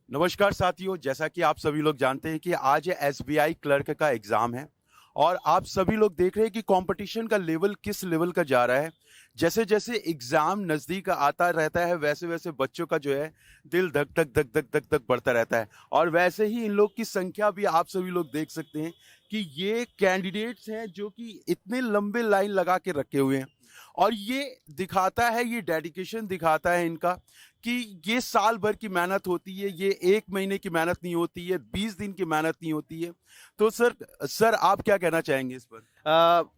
नमस्कार साथियों, जैसा कि आप सभी लोग जानते हैं कि आज एसबीआई क्लर्क का एग्ज़ाम है और आप सभी लोग देख रहे हैं कि कंपटीशन का लेवल किस लेवल का जा रहा है। जैसे-जैसे एग्ज़ाम नज़दीक आता रहता है, वैसे-वैसे बच्चों का जो है दिल धक धक धक धक धक धक बढ़ता रहता है और वैसे ही इन लोग की संख्या भी आप सभी लोग देख सकते हैं कि ये कैंडिडेट्स हैं जो कि इतने लंबे लाइन लगा के रखे हुए हैं और ये दिखाता है, ये डेडिकेशन दिखाता है इनका कि ये साल भर की मेहनत होती है, ये 1 महीने की मेहनत नहीं होती है, 20 दिन की मेहनत नहीं होती है। तो सर आप क्या कहना चाहेंगे इस पर?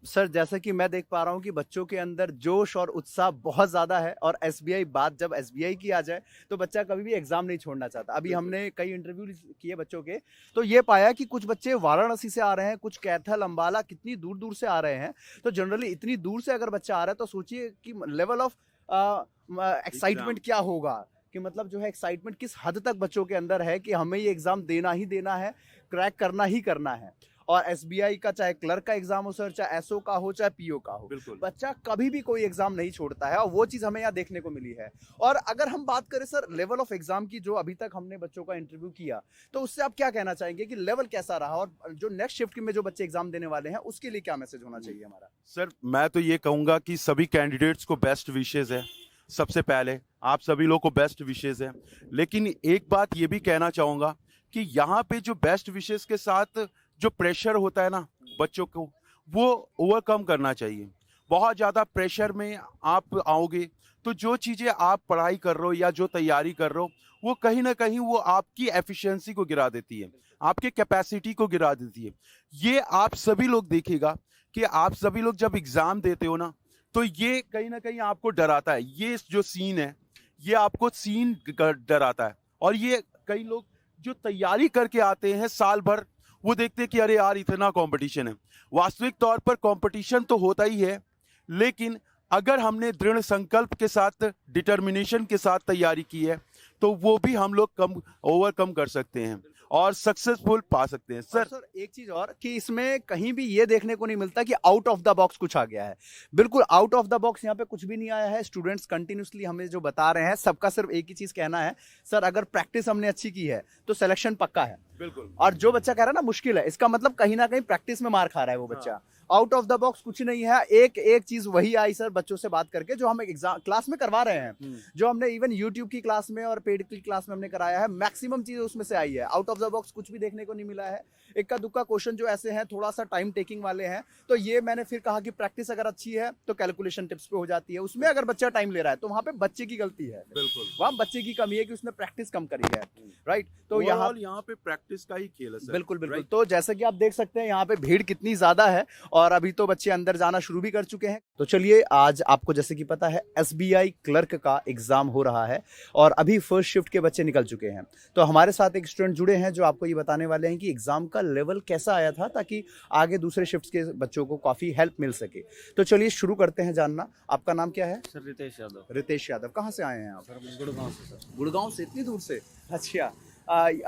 सर जैसा कि मैं देख पा रहा हूँ कि बच्चों के अंदर जोश और उत्साह बहुत ज़्यादा है और एसबीआई बात जब एसबीआई की आ जाए तो बच्चा कभी भी एग्जाम नहीं छोड़ना चाहता। अभी बिल्कुल। हमने कई इंटरव्यू किए बच्चों के, तो ये पाया कि कुछ बच्चे वाराणसी से आ रहे हैं, कुछ कैथल अंबाला कितनी दूर दूर से आ रहे हैं। तो जनरली इतनी दूर से अगर बच्चा आ रहा है तो सोचिए कि लेवल ऑफ एक्साइटमेंट एग्ज़ाम। क्या होगा, कि मतलब जो है एक्साइटमेंट किस हद तक बच्चों के अंदर है कि हमें ये एग्जाम देना ही देना है, क्रैक करना ही करना है। और एसबीआई का चाहे क्लर्क का एग्जाम हो सर, चाहे एसओ का हो, चाहे पीओ का हो, बिल्कुल। बच्चा कभी भी कोई एग्जाम नहीं छोड़ता है और वो चीज हमें यहाँ देखने को मिली है। और अगर हम बात करें सर लेवल ऑफ एग्जाम की, जो अभी तक हमने बच्चों का इंटरव्यू किया, तो उससे आप क्या कहना चाहेंगे कि लेवल कैसा रहा और जो नेक्स्ट शिफ्ट में जो बच्चे एग्जाम देने वाले हैं उसके लिए क्या मैसेज होना चाहिए हमारा? सर मैं तो ये कहूँगा कि सभी कैंडिडेट्स को बेस्ट विशेज़ है। सबसे पहले आप सभी लोग को बेस्ट विशेज़ है। लेकिन एक बात ये भी कहना चाहूँगा कि यहाँ पे जो बेस्ट विशेज़ के साथ जो प्रेशर होता है ना बच्चों को, वो ओवरकम करना चाहिए। बहुत ज़्यादा प्रेशर में आप आओगे तो जो चीज़ें आप पढ़ाई कर रहे हो या जो तैयारी कर रहे हो, वो कहीं न कहीं वो आपकी एफिशिएंसी को गिरा देती है, आपके कैपेसिटी को गिरा देती है। ये आप सभी लोग देखिएगा कि आप सभी लोग जब एग्ज़ाम देते हो ना, तो ये कहीं न कहीं आपको डराता है। ये जो सीन है, ये आपको सीन डराता है और ये कई लोग जो तैयारी करके आते हैं साल भर, वो देखते हैं कि अरे यार इतना कंपटीशन है। वास्तविक तौर पर कंपटीशन तो होता ही है, लेकिन अगर हमने दृढ़ संकल्प के साथ, डिटर्मिनेशन के साथ तैयारी की है, तो वो भी हम लोग कम ओवरकम कर सकते हैं और सक्सेसफुल पा सकते हैं। और सर सर एक चीज और कि इसमें कहीं भी ये देखने को नहीं मिलता कि आउट ऑफ द बॉक्स कुछ आ गया है। बिल्कुल आउट ऑफ द बॉक्स यहाँ पे कुछ भी नहीं आया है। स्टूडेंट्स कंटिन्यूसली हमें जो बता रहे हैं, सबका सिर्फ एक ही चीज कहना है, सर अगर प्रैक्टिस हमने अच्छी की है तो सिलेक्शन पक्का है। बिल्कुल। और जो बच्चा कह रहा है ना मुश्किल है, इसका मतलब कहीं ना कहीं प्रैक्टिस में मार खा रहा है वो बच्चा। आउट ऑफ द बॉक्स कुछ नहीं है। एक एक चीज वही आई सर बच्चों से बात करके, जो हम एग्जाम क्लास में करवा रहे हैं, जो हमने इवन यूट्यूब की क्लास में और पेड की क्लास में हमने कराया है, मैक्सिमम चीज उसमें से आई है। आउट ऑफ द बॉक्स कुछ भी देखने को नहीं मिला है। इक्का दुक्का क्वेश्चन जो ऐसे हैं थोड़ा सा टाइम टेकिंग वाले हैं, तो ये मैंने फिर कहा कि प्रैक्टिस अगर अच्छी है तो कैलकुलेशन टिप्स पे हो जाती है। उसमें अगर बच्चा टाइम ले रहा है तो वहां पे बच्चे की गलती है, बिल्कुल। वहां बच्चे की कमी है कि उसने प्रैक्टिस कम करी है। राइट, तो यहाँ ओवरऑल यहाँ पे प्रैक्टिस का ही खेल है सर। बिल्कुल बिल्कुल। राइट। तो जैसा कि आप देख सकते हैं यहाँ पे भीड़ कितनी ज्यादा है और अभी तो बच्चे अंदर जाना शुरू भी कर चुके हैं। तो चलिए, आज आपको जैसे कि पता है एसबीआई क्लर्क का एग्जाम हो रहा है और अभी फर्स्ट शिफ्ट के बच्चे निकल चुके हैं। तो हमारे साथ एक स्टूडेंट जुड़े हैं जो आपको ये बताने वाले हैं कि एग्जाम का लेवल कैसा आया था, ताकि आगे दूसरे शिफ्ट के बच्चों को काफी हेल्प मिल सके। तो चलिए शुरू करते हैं जानना। आपका नाम क्या है? सर रितेश यादव। रितेश यादव। कहाँ से आए हैं आप? सर गुड़गांव से सर। गुड़गांव से? इतनी दूर से? अच्छा।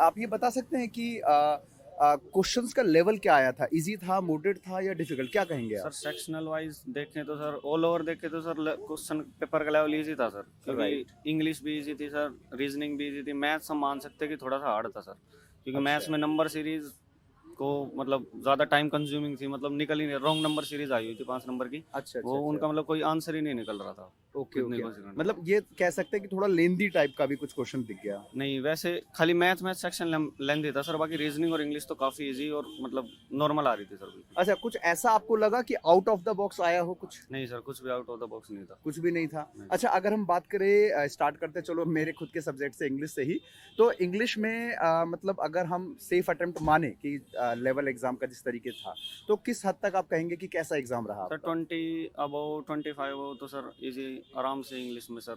आप ये बता सकते हैं कि क्वेश्चंस का लेवल क्या आया था? इजी था, मॉडरेट था या डिफिकल्ट? क्या कहेंगे सर आप? सेक्शनल वाइज देखें तो सर ऑल ओवर देखें तो सर क्वेश्चन पेपर का लेवल इजी था सर, क्योंकि Right. इंग्लिश भी इजी थी सर, रीजनिंग भी इजी थी। मैथ्स हम मान सकते हैं कि थोड़ा सा हार्ड था सर, क्योंकि अच्छा। मैथ्स में नंबर सीरीज को मतलब ज़्यादा टाइम कंज्यूमिंग थी, मतलब निकल ही नहीं, रॉन्ग नंबर सीरीज आई हुई थी 5 नंबर की। अच्छा वो उनका मतलब कोई आंसर ही नहीं निकल रहा था। ओके कितने ओके। क्वेश्चन मतलब ये कह सकते हैं कि थोड़ा लेंदी टाइप का भी कुछ क्वेश्चन दिख गया। नहीं, वैसे खाली मैथ सेक्शन लेंथी था सर, बाकी रीजनिंग और इंग्लिश तो काफ़ी इजी और मतलब नॉर्मल आ रही थी सर बिल्कुल। अच्छा, कुछ ऐसा आपको लगा कि आउट ऑफ द बॉक्स आया हो कुछ? नहीं सर, कुछ भी आउट ऑफ द बॉक्स नहीं था। कुछ भी नहीं था। नहीं। अच्छा, अगर हम बात करें, स्टार्ट करते चलो मेरे खुद के सब्जेक्ट से, इंग्लिश से ही। तो इंग्लिश में मतलब अगर हम सेफ अटेम्प्ट माने कि लेवल एग्जाम का जिस तरीके था, तो किस हद तक आप कहेंगे कि कैसा एग्जाम रहा सर आपका? 20 अबव 25 अबव तो सर इजी आराम से इंग्लिश में सर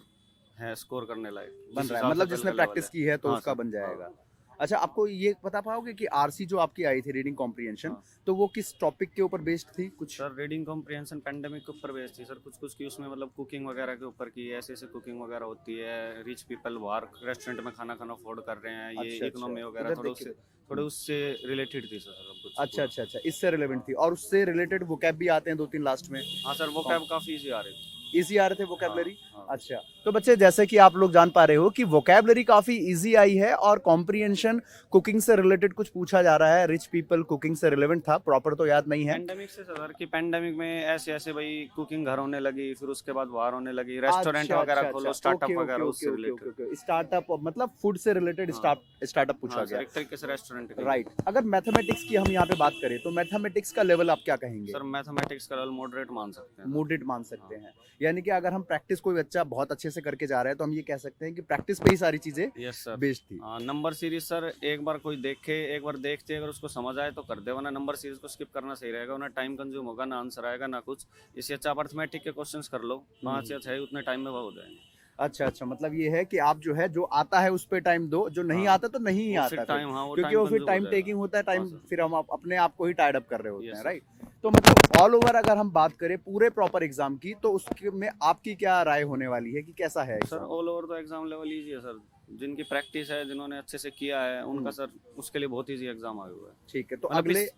है, स्कोर करने लायक बन जिस रहा है, हिसाब से मतलब कल जिसने का लेवल प्रैक्टिस है। की है तो हाँ उसका सर, बन जाएगा। हाँ। अच्छा, आपको ये बता पाओगे कि आरसी जो आपकी आई थी, रीडिंग कॉम्प्रिहेंशन, हाँ। तो वो किस टॉपिक के ऊपर बेस्ड थी कुछ? सर रीडिंग कॉम्प्रिहेंशन पेंडेमिक के ऊपर बेस्ड थी सर, कुछ कुछ की उसमें मतलब कुकिंग वगैरह के ऊपर की, ऐसे ऐसे कुकिंग वगैरह होती है, रिच पीपल बाहर रेस्टोरेंट में खाना खाना अफोर्ड कर रहे हैं, ये अच्छा, इकोनॉमी अच्छा। वगैरह इधर थोड़े देखिए। थोड़े उससे रिलेटेड थी सर सब कुछ अच्छा पूरा। अच्छा अच्छा, इससे रिलेवेंट थी और उससे रिलेटेड वो कैब भी आते हैं 2-3 लास्ट में। हाँ सर, वो कैब काफ़ी इजी आ रही थी। इजी आ रहे थे वोकैबलरी? हाँ। अच्छा, तो बच्चे जैसे कि आप लोग जान पा रहे हो कि वोकैबलरी काफी इजी आई है और कॉम्प्रिहेंशन कुकिंग से रिलेटेड कुछ पूछा जा रहा है। रिच पीपल कुकिंग से रिलेवेंट था, प्रॉपर तो याद नहीं है। पेंडेमिक से सर कि पेंडेमिक में ऐसे ऐसे भाई कुकिंग घर होने लगी, फिर उसके बाद बाहर होने लगी, रेस्टोरेंट वगैरह खोलो, स्टार्टअप वगैरह उससे रिलेटेड। स्टार्टअप मतलब फूड से रिलेटेड हाँ। स्टार्टअप पूछा हाँ गया। सर, एक तरीके से रेस्टोरेंट राइट। अगर मैथमेटिक्स की हम यहाँ पे बात करें तो मैथमेटिक्स का लेवल आप क्या कहेंगे? सर मैथमेटिक्स का लेवल मॉडरेट मान सकते हैं। मोडेड मान सकते हैं, यानी कि अगर हम प्रैक्टिस कोई बच्चा बहुत अच्छे से करके जा रहा है तो हम ये कह सकते हैं कि प्रैक्टिस पे ही सारी चीजें यस सर। बेस्ड थी। नंबर सीरीज सर एक बार कोई देखे, एक बार देखते अगर उसको समझ आए तो कर दे, वरना नंबर सीरीज को स्किप करना सही रहेगा, वरना टाइम कंज्यूम होगा, ना आंसर आएगा ना कुछ। इससे अच्छा आप अर्थमेटिक के क्वेश्चंस कर लो, 5 या 6 उतने टाइम में वो हो जाएंगे। अच्छा अच्छा, मतलब ये है कि आप जो है जो आता है उस पे टाइम दो, जो नहीं हाँ। आता तो नहीं ही वो आता फिर फिर। टाइम, हाँ वो क्योंकि वो फिर consume टाइम हो जाएगा। टेकिंग होता है, टाइम हाँ सर। फिर हम अपने आप को ही टाइड अप कर रहे होते Yes, हैं, sir. राइट। तो मतलब ऑल ओवर अगर हम बात करें पूरे प्रॉपर एग्जाम की तो उसके में आपकी क्या राय होने वाली है कि कैसा है सर एग्जाम? ऑल ओवर तो एग्जाम लेवल इजी है सर, जिनकी प्रैक्टिस है, जिन्होंने अच्छे से किया है उनका सर उसके लिए बहुत इजी एग्जाम आया हुआ है। ठीक है, तो मतलब अगले इस-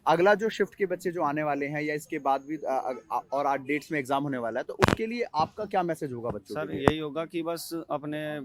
अगला जो शिफ्ट के बच्चे जो आने वाले हैं या इसके बाद भी और 8 डेट्स में एग्जाम होने वाला है, तो उसके लिए आपका क्या मैसेज होगा बच्चों सर के लिए? यही होगा कि बस अपने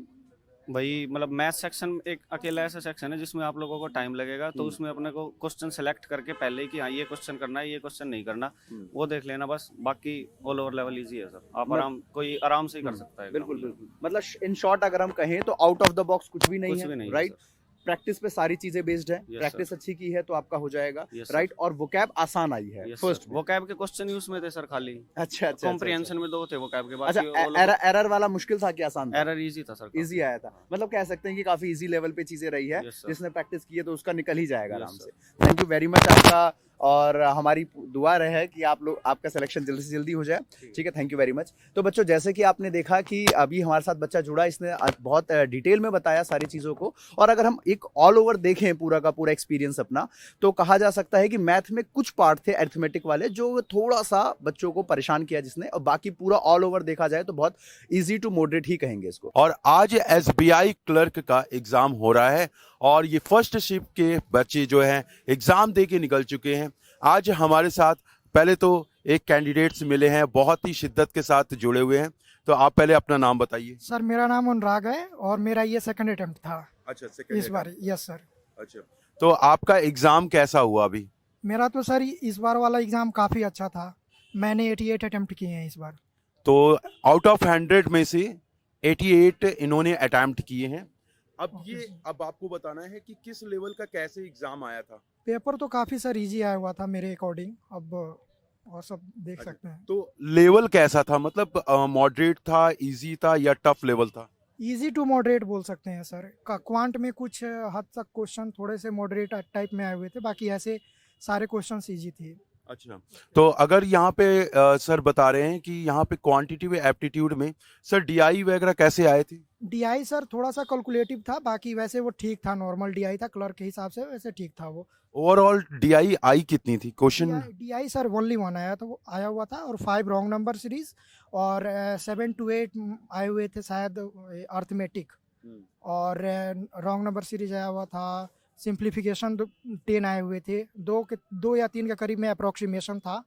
वही मतलब मैथ सेक्शन एक अकेला ऐसा सेक्शन है जिसमें आप लोगों को टाइम लगेगा, तो उसमें अपने को क्वेश्चन सेलेक्ट करके पहले ही कि हाँ ये क्वेश्चन करना है, ये क्वेश्चन नहीं करना, वो देख लेना बस। बाकी ऑल ओवर लेवल इजी है सर, आप कोई आराम से ही कर सकता है बिल्कुल exam। बिल्कुल, मतलब इन शॉर्ट अगर हम कहें तो आउट ऑफ द बॉक्स कुछ भी नहीं कुछ है, भी नहीं है राइट। सर। प्रैक्टिस पे सारी चीजें बेस्ड है, Yes, प्रैक्टिस अच्छी की है तो आपका हो जाएगा, Yes, sir. राइट। और वोकैब आसान आई है Yes, फर्स्ट sir. वो कैब के क्वेश्चन ही उसमें थे सर खाली। अच्छा अच्छा कॉम्प्रिहेंशन में 2 थे वो कैब के, अच्छा, बाकी एरर वाला मुश्किल था कि आसान था? एरर इजी था सर। इजी आया था, मतलब कह सकते हैं कि काफी इजी लेवल पे चीजें रही है। Yes, sir. जिसने प्रैक्टिस की है तो उसका निकल ही जाएगा Yes, आराम sir. से। थैंक यू वेरी मच आपका, और हमारी दुआ रहे कि आप लोग आपका सिलेक्शन जल्दी से जल्दी हो जाए। ठीक है, थैंक यू वेरी मच। तो बच्चों जैसे कि आपने देखा कि अभी हमारे साथ बच्चा जुड़ा, इसने बहुत डिटेल में बताया सारी चीज़ों को। और अगर हम एक ऑल ओवर देखें पूरा का पूरा एक्सपीरियंस अपना, तो कहा जा सकता है कि मैथ में कुछ पार्ट थे अरिथमेटिक वाले जो थोड़ा सा बच्चों को परेशान किया जिसने, और बाकी पूरा ऑल ओवर देखा जाए तो बहुत ईजी टू मॉडरेट ही कहेंगे इसको। और आज एसबीआई क्लर्क का एग्जाम हो रहा है और ये फर्स्ट शिफ्ट के बच्चे जो हैं एग्जाम दे के निकल चुके हैं। आज हमारे साथ पहले तो एक कैंडिडेट्स मिले हैं, बहुत ही शिद्दत के साथ जुड़े हुए हैं। तो आप पहले अपना नाम बताइए। सर मेरा नाम अनुराग है और मेरा ये सेकंड अटेम्प्ट था अच्छा, इस बार। Yes sir. अच्छा, तो आपका एग्जाम कैसा हुआ अभी? मेरा तो सर इस बार वाला एग्ज़ाम काफ़ी अच्छा था। मैंने 88 अटेम्प्ट किए हैं इस बार। तो आउट ऑफ 100 में से 88 इन्होंने अटेम्प्ट किए हैं। अब आपको बताना है कि किस लेवल का कैसे एग्जाम आया था। पेपर तो काफ़ी सर इजी आया हुआ था मेरे अकॉर्डिंग। अब और सब देख अच्छा। सकते हैं। तो लेवल कैसा था, मतलब मॉडरेट था, इजी था या टफ लेवल था? इजी टू मॉडरेट बोल सकते हैं सर। का क्वांट में कुछ हद तक क्वेश्चन थोड़े से मॉडरेट टाइप में आए हुए थे, बाकी ऐसे सारे क्वेश्चन इजी थे। अच्छा, तो अगर यहाँ पे सर बता रहे हैं कि यहाँ पे क्वांटिटेटिव एप्टीट्यूड में सर डीआई वगैरह कैसे आए थे? डीआई सर थोड़ा सा कैलकुलेटिव था, बाकी वैसे वो ठीक था, नॉर्मल डीआई था, क्लर्क के हिसाब से वैसे ठीक था वो। ओवरऑल डीआई आई कितनी थी क्वेश्चन? डीआई सर ओनली 1 आया था, वो आया हुआ था, और 5 रॉन्ग नंबर सीरीज और 7 to 8 आए हुए थे शायद अर्थमेटिक, और रॉन्ग नंबर सीरीज आया हुआ था। सिंप्लीफिकेशन 10 आए हुए थे, 2 या 3 के करीब में अप्रोक्सीमेशन था,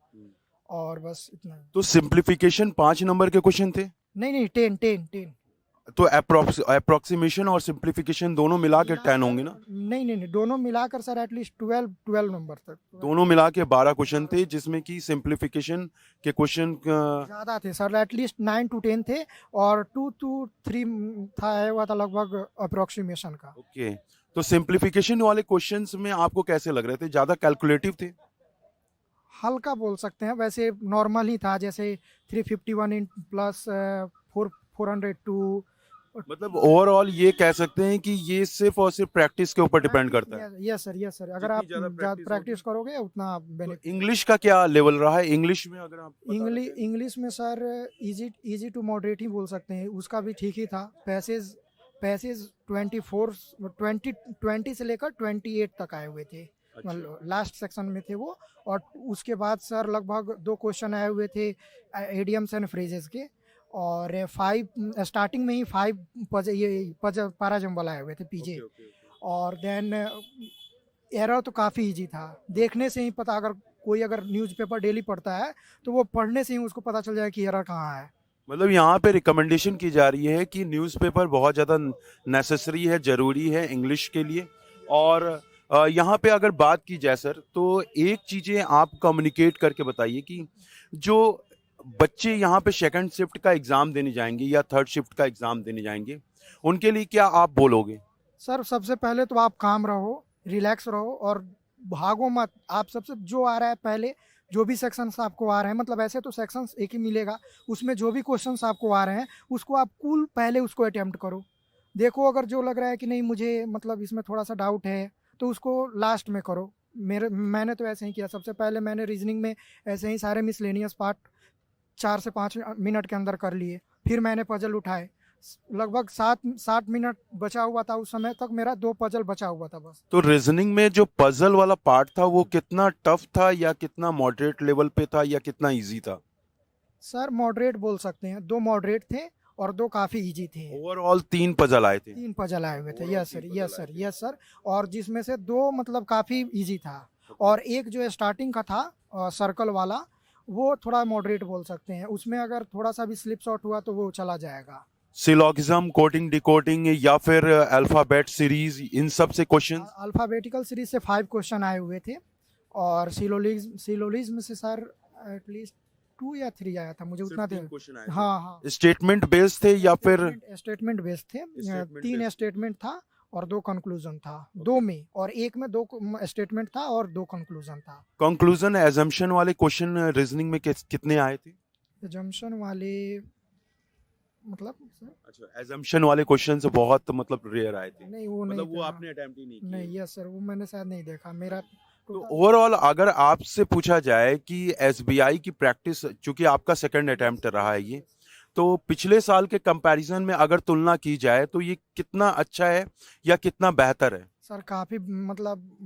और बस इतना ही। तो सिंप्लीफिकेशन 5 नंबर के क्वेश्चन थे? नहीं 10। तो अप्रोक्सीमेशन और सिंप्लीफिकेशन दोनों मिला के 10 होंगे ना? नहीं, दोनों मिलाकर सर एटलीस्ट 12 नंबर तक। दोनों मिला के 12 क्वेश्चन थे, जिसमें कि सिंप्लीफिकेशन के क्वेश्चन ज़्यादा थे सर, एटलीस्ट 9 to 10 थे, और 2 to 3 था आया हुआ था लगभग अप्रोक्सीमेशन का। ओके, तो सिंप्लीफिकेशन वाले क्वेश्चंस में आपको कैसे लग रहे थे? ज्यादा कैलकुलेटिव थे? हल्का बोल सकते हैं, वैसे नॉर्मल ही था, जैसे 351 प्लस 402। मतलब ओवरऑल ये कह सकते हैं कि ये सिर्फ और सिर्फ प्रैक्टिस के ऊपर डिपेंड करता है। यस सर, अगर आप जितनी ज्यादा ज़्यादा प्रैक्टिस होगी। करोगे उतना तो बेनिफिट। इंग्लिश का क्या लेवल रहा है? इंग्लिश में अगर आप बता रहे थे। इंग्लिश में सर इजी टू मॉडरेट ही बोल सकते हैं, उसका भी ठीक ही था। पैसेज 20 से लेकर 28 तक आए हुए थे, मतलब लास्ट सेक्शन में थे वो। और उसके बाद सर लगभग 2 क्वेश्चन आए हुए थे एडियम्स एंड फ्रेजेस के, और 5 स्टार्टिंग में ही 5 पैराजम्बल आए हुए थे पीजे। और देन एरर तो काफ़ी इजी था, देखने से ही पता, अगर कोई न्यूज़पेपर डेली पढ़ता है तो वो पढ़ने से ही उसको पता चल जाए कि एरर कहाँ है। मतलब यहाँ पे रिकमेंडेशन की जा रही है कि न्यूज़पेपर बहुत ज़्यादा नेसेसरी है, ज़रूरी है इंग्लिश के लिए। और यहाँ पे अगर बात की जाए सर, तो एक चीज़ें आप कम्युनिकेट करके बताइए कि जो बच्चे यहाँ पे सेकंड शिफ्ट का एग्ज़ाम देने जाएंगे या थर्ड शिफ्ट का एग्ज़ाम देने जाएंगे, उनके लिए क्या आप बोलोगे? सर सबसे पहले तो आप काम रहो, रिलैक्स रहो और भागो मत। आप सबसे जो आ रहा है पहले, जो भी सेक्शंस आपको आ रहे हैं, मतलब ऐसे तो सेक्शंस एक ही मिलेगा, उसमें जो भी क्वेश्चंस आपको आ रहे हैं उसको आप कूल पहले उसको अटेम्प्ट करो। देखो अगर जो लग रहा है कि नहीं मुझे मतलब इसमें थोड़ा सा डाउट है तो उसको लास्ट में करो। मैंने तो ऐसे ही किया। सबसे पहले मैंने रीजनिंग में ऐसे ही सारे मिसलेनियस पार्ट 4 से 5 मिनट के अंदर कर लिए। फिर मैंने पजल उठाए, लगभग 60 मिनट बचा हुआ था, उस समय तक मेरा 2 पजल बचा हुआ था बस। तो रीजनिंग में जो पजल वाला पार्ट था वो कितना टफ था, या कितना मॉडरेट लेवल पे था, या कितना इजी था? सर मॉडरेट बोल सकते हैं, 2 मॉडरेट थे और 2 काफ़ी इजी थे। ओवरऑल 3 पजल आए थे। 3 पजल आए हुए थे। Overall yes sir, 3 yes puzzle sir, आए थे। Yes sir. और जिसमें से 2 मतलब काफ़ी इजी था और एक जो स्टार्टिंग का था सर्कल वाला, वो थोड़ा मॉडरेट बोल सकते हैं। उसमें अगर थोड़ा सा भी स्लिप शॉट हुआ तो वो चला जाएगा। सिलोगिज्म, कोडिंग, डिकोडिंग या फिर अल्फाबेट सीरीज, इन सब से क्वेश्चन? अल्फ़ाबेटिकल सीरीज से 5 क्वेश्चन आए हुए थे और सिलोलिज्म से सर एटलीस्ट 2 या 3 आया था, मुझे उतना ध्यान। हाँ हाँ, स्टेटमेंट बेस्ड थे या फिर? स्टेटमेंट बेस्ड थे। Statement 3 based। स्टेटमेंट था और 2 कंक्लूजन था। 2 में और एक में 2 स्टेटमेंट था और 2 कंक्लूजन था। कंक्लूजन एजम्पशन वाले क्वेश्चन रीजनिंग में कितने आए थे? एजम्पशन वाले मतलब सर? अच्छा, एजम्पशन वाले क्वेश्चन से बहुत मतलब रेयर आए थे। नहीं वो नहीं मतलब वो था। आपने अटेम्प्ट ही नहीं किया। नहीं, यस सर, वो मैंने शायद नहीं देखा। मेरा तो total- ओवरऑल अगर आपसे पूछा जाए कि एसबीआई की प्रैक्टिस, चूंकि आपका सेकंड अटेम्प्ट रहा है ये, तो पिछले साल के कंपैरिजन में अगर तुलना की जाए तो ये कितना अच्छा है या कितना बेहतर है? सर काफ़ी मतलब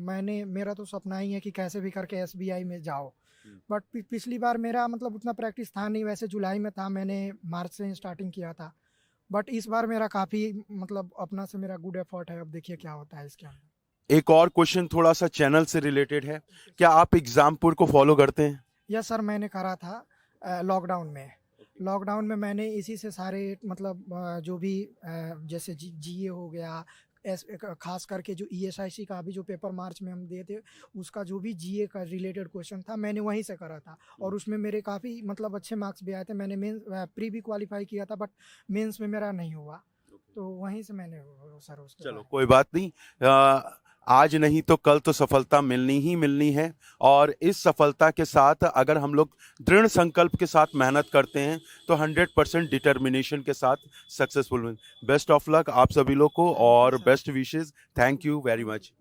मेरा तो सपना ही है कि कैसे भी करके एसबीआई में जाओ। बट पिछली बार मेरा मतलब उतना प्रैक्टिस था नहीं। वैसे जुलाई में था, मैंने मार्च से स्टार्टिंग किया था। बट इस बार मेरा काफ़ी मतलब अपना से मेरा गुड एफर्ट है। अब देखिए क्या होता है इसके अंदर। एक और क्वेश्चन थोड़ा सा चैनल से रिलेटेड है, क्या आप एग्जामपुर को फॉलो करते हैं? यस सर, मैंने करा था लॉकडाउन में। लॉकडाउन में मैंने इसी से सारे मतलब जो भी जैसे जीए हो गया, खास करके जो ईएसआईसी का अभी जो पेपर मार्च में हम दिए थे, उसका जो भी जीए का रिलेटेड क्वेश्चन था मैंने वहीं से करा था और उसमें मेरे काफ़ी मतलब अच्छे मार्क्स भी आए थे। मैंने मेंस प्री भी क्वालिफाई किया था बट मेंस में मेरा नहीं हुआ, तो वहीं से मैंने सर उसके चलो बाद। कोई बात नहीं, आज नहीं तो कल तो सफलता मिलनी ही मिलनी है। और इस सफलता के साथ अगर हम लोग दृढ़ संकल्प के साथ मेहनत करते हैं तो 100% डिटर्मिनेशन के साथ सक्सेसफुल। बेस्ट ऑफ लक आप सभी लोग को और best wishes. Thank you very much.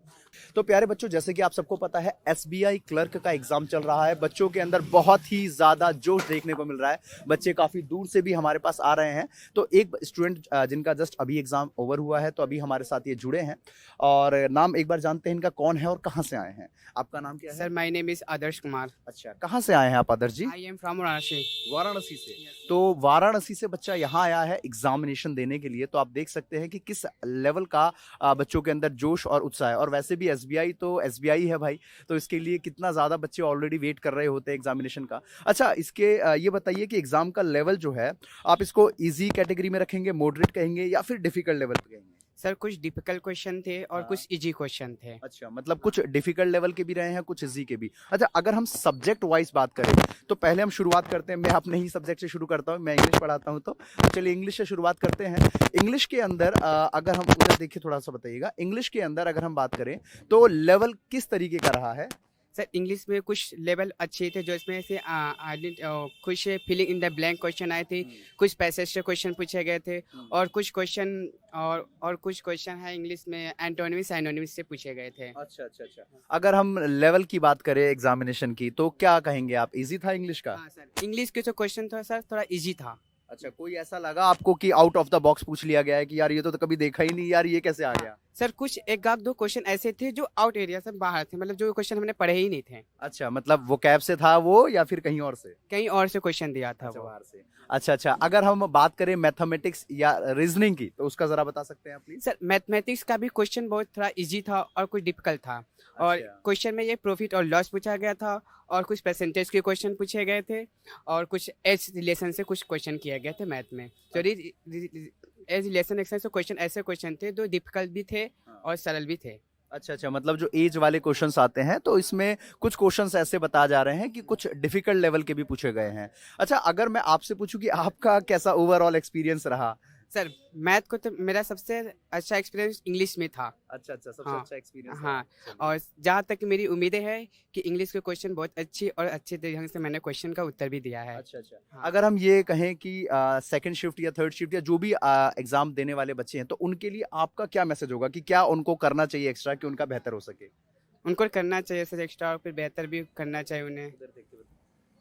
तो प्यारे बच्चों, जैसे कि आप सबको पता है एसबीआई क्लर्क का एग्जाम चल रहा है। बच्चों के अंदर बहुत ही ज़्यादा जोश देखने को मिल रहा है। बच्चे काफ़ी दूर से भी हमारे पास आ रहे हैं। तो एक स्टूडेंट जिनका जस्ट अभी एग्जाम ओवर हुआ है, तो अभी हमारे साथ ये जुड़े हैं और नाम एक बार जानते हैं इनका कौन है और कहाँ से आए हैं। आपका नाम क्या है? Sir, my name is Adarsh Kumar. अच्छा, कहाँ से आए हैं आप आदर्श जी? I am from Varanasi. Varanasi से। तो वाराणसी से बच्चा यहाँ आया है एग्जामिनेशन देने के लिए। तो आप देख सकते हैं कि किस लेवल का बच्चों के अंदर जोश और उत्साह है। और वैसे भी एसबीआई तो एसबीआई है भाई, तो इसके लिए कितना ज़्यादा बच्चे ऑलरेडी वेट कर रहे होते हैं एग्जामिनेशन का। अच्छा, इसके ये बताइए कि एग्जाम का लेवल जो है, आप इसको ईजी कैटेगरी में रखेंगे, मॉडरेट कहेंगे या फिर डिफिकल्ट लेवल पे कहेंगे? सर कुछ डिफिकल्ट क्वेश्चन थे और हाँ। कुछ इजी क्वेश्चन थे। अच्छा, मतलब कुछ डिफिकल्ट लेवल के भी रहे हैं, कुछ इजी के भी। अच्छा, अगर हम सब्जेक्ट वाइज बात करें तो पहले हम शुरुआत करते हैं, मैं अपने ही सब्जेक्ट से शुरू करता हूँ, मैं इंग्लिश पढ़ाता हूँ। तो चलिए इंग्लिश से शुरुआत करते हैं। इंग्लिश के अंदर अगर हम उधर देखिए, थोड़ा सा बताइएगा, इंग्लिश के अंदर अगर हम बात करें तो लेवल किस तरीके का रहा है? सर इंग्लिश में कुछ लेवल अच्छे थे, जो इसमें से कुछ filling in the blank question आए थे, कुछ पैसेज से क्वेश्चन पूछे गए थे और कुछ क्वेश्चन और कुछ क्वेश्चन है इंग्लिश में एंटोनिम्स साइनोनिम्स से पूछे गए थे। अच्छा अच्छा अच्छा। अगर हम लेवल की बात करें एग्जामिनेशन की, तो क्या कहेंगे आप, इजी था इंग्लिश का? हाँ सर, इंग्लिश के जो क्वेश्चन था सर थोड़ा इजी था। अच्छा, कोई ऐसा लगा आपको कि आउट ऑफ द बॉक्स पूछ लिया गया है कि यार ये तो कभी देखा ही नहीं, यार ये कैसे आ गया? सर कुछ एक आध दो क्वेश्चन ऐसे थे जो आउट एरिया से बाहर थे, मतलब जो क्वेश्चन हमने पढ़े ही नहीं थे, अच्छा, मतलब वो कैब से था वो या फिर कहीं और से? कहीं और से क्वेश्चन दिया था अच्छा, वो। बाहर से। अच्छा अच्छा, अगर हम बात करें मैथमेटिक्स या रीजनिंग की तो उसका जरा बता सकते हैं प्लीज? सर मैथमेटिक्स का भी क्वेश्चन बहुत थोड़ा इजी था और कुछ डिफिकल्ट था, और अच्छा। क्वेश्चन में ये प्रॉफिट और लॉस पूछा गया था, और कुछ परसेंटेज के क्वेश्चन पूछे गए थे, और कुछ एज रिलेशन से कुछ क्वेश्चन किए गए थे मैथ में। तो एज रिलेशन एक्शन से क्वेश्चन ऐसे क्वेश्चन थे जो डिफिकल्ट भी थे और सरल भी थे। अच्छा अच्छा, मतलब जो एज वाले क्वेश्चंस आते हैं तो इसमें कुछ क्वेश्चंस ऐसे बता जा रहे हैं कि कुछ डिफिकल्ट लेवल के भी पूछे गए हैं। अच्छा, अगर मैं आपसे पूछूं कि आपका कैसा ओवरऑल एक्सपीरियंस रहा? सर मैथ को तो मेरा सबसे अच्छा एक्सपीरियंस इंग्लिश में था। अच्छा अच्छा, सबसे हाँ, अच्छा एक्सपीरियंस हाँ, और जहाँ तक मेरी उम्मीदें है कि इंग्लिश के क्वेश्चन बहुत अच्छी और अच्छे ढंग से मैंने क्वेश्चन का उत्तर भी दिया है। अच्छा अच्छा, हाँ। अगर हम ये कहें कि सेकंड शिफ्ट या थर्ड शिफ्ट या जो भी एग्जाम देने वाले बच्चे हैं तो उनके लिए आपका क्या मैसेज होगा कि क्या उनको करना चाहिए एक्स्ट्रा कि उनका बेहतर हो सके? उनको करना चाहिए सर एक्स्ट्रा, और फिर बेहतर भी करना चाहिए उन्हें,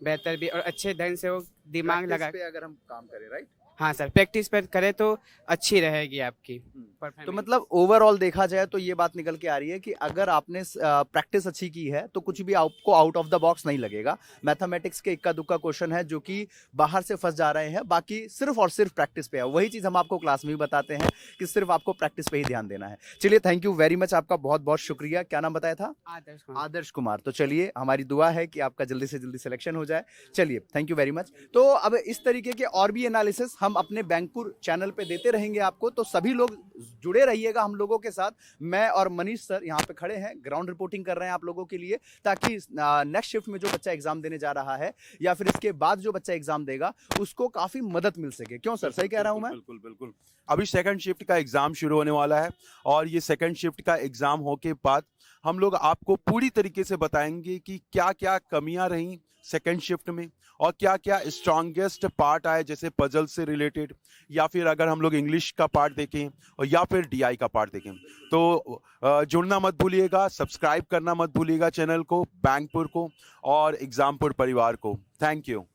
बेहतर भी और अच्छे ढंग से वो दिमाग लगा। पे अगर हम काम करें, राइट? हाँ सर, प्रैक्टिस पर करे तो अच्छी रहेगी आपकी तो performance। मतलब ओवरऑल देखा जाए तो ये बात निकल के आ रही है कि अगर आपने प्रैक्टिस अच्छी की है तो कुछ भी आपको आउट ऑफ द बॉक्स नहीं लगेगा। मैथमेटिक्स के इक्का दुक्का क्वेश्चन है जो कि बाहर से फंस जा रहे हैं, बाकी सिर्फ और सिर्फ प्रैक्टिस पे है। वही चीज हम आपको क्लास में भी बताते हैं कि सिर्फ आपको प्रैक्टिस पे ही ध्यान देना है। चलिए, थैंक यू वेरी मच, आपका बहुत बहुत शुक्रिया। क्या नाम बताया था? आदर्श कुमार। आदर्श कुमार। तो चलिए, हमारी दुआ है कि आपका जल्दी से जल्दी सिलेक्शन हो जाए। चलिए, थैंक यू वेरी मच। तो अब इस तरीके के और भी एनालिसिस हम अपने बैंकपुर चैनल पे देते रहेंगे आपको, तो सभी लोग जुड़े रहिएगा हम लोगों के साथ। मैं और मनीष सर यहाँ पे खड़े हैं, ग्राउंड रिपोर्टिंग कर रहे हैं आप लोगों के लिए, ताकि नेक्स्ट शिफ्ट में जो बच्चा एग्जाम देने जा रहा है या फिर इसके बाद जो बच्चा एग्जाम देगा उसको काफी मदद मिल सके। क्यों सर, सही कह रहा हूं मैं? बिल्कुल बिल्कुल। अभी सेकंड शिफ्ट का एग्जाम शुरू होने वाला है, और ये सेकंड शिफ्ट का एग्जाम होके बाद हम लोग आपको पूरी तरीके से बताएंगे कि क्या क्या कमियां रहीं सेकंड शिफ्ट में, और क्या क्या स्ट्रॉन्गेस्ट पार्ट आए, जैसे पजल से रिलेटेड, या फिर अगर हम लोग इंग्लिश का पार्ट देखें, और या फिर डीआई का पार्ट देखें। तो जुड़ना मत भूलिएगा, सब्सक्राइब करना मत भूलिएगा चैनल को, बैंकपुर को और एग्जामपुर परिवार को। Thank you.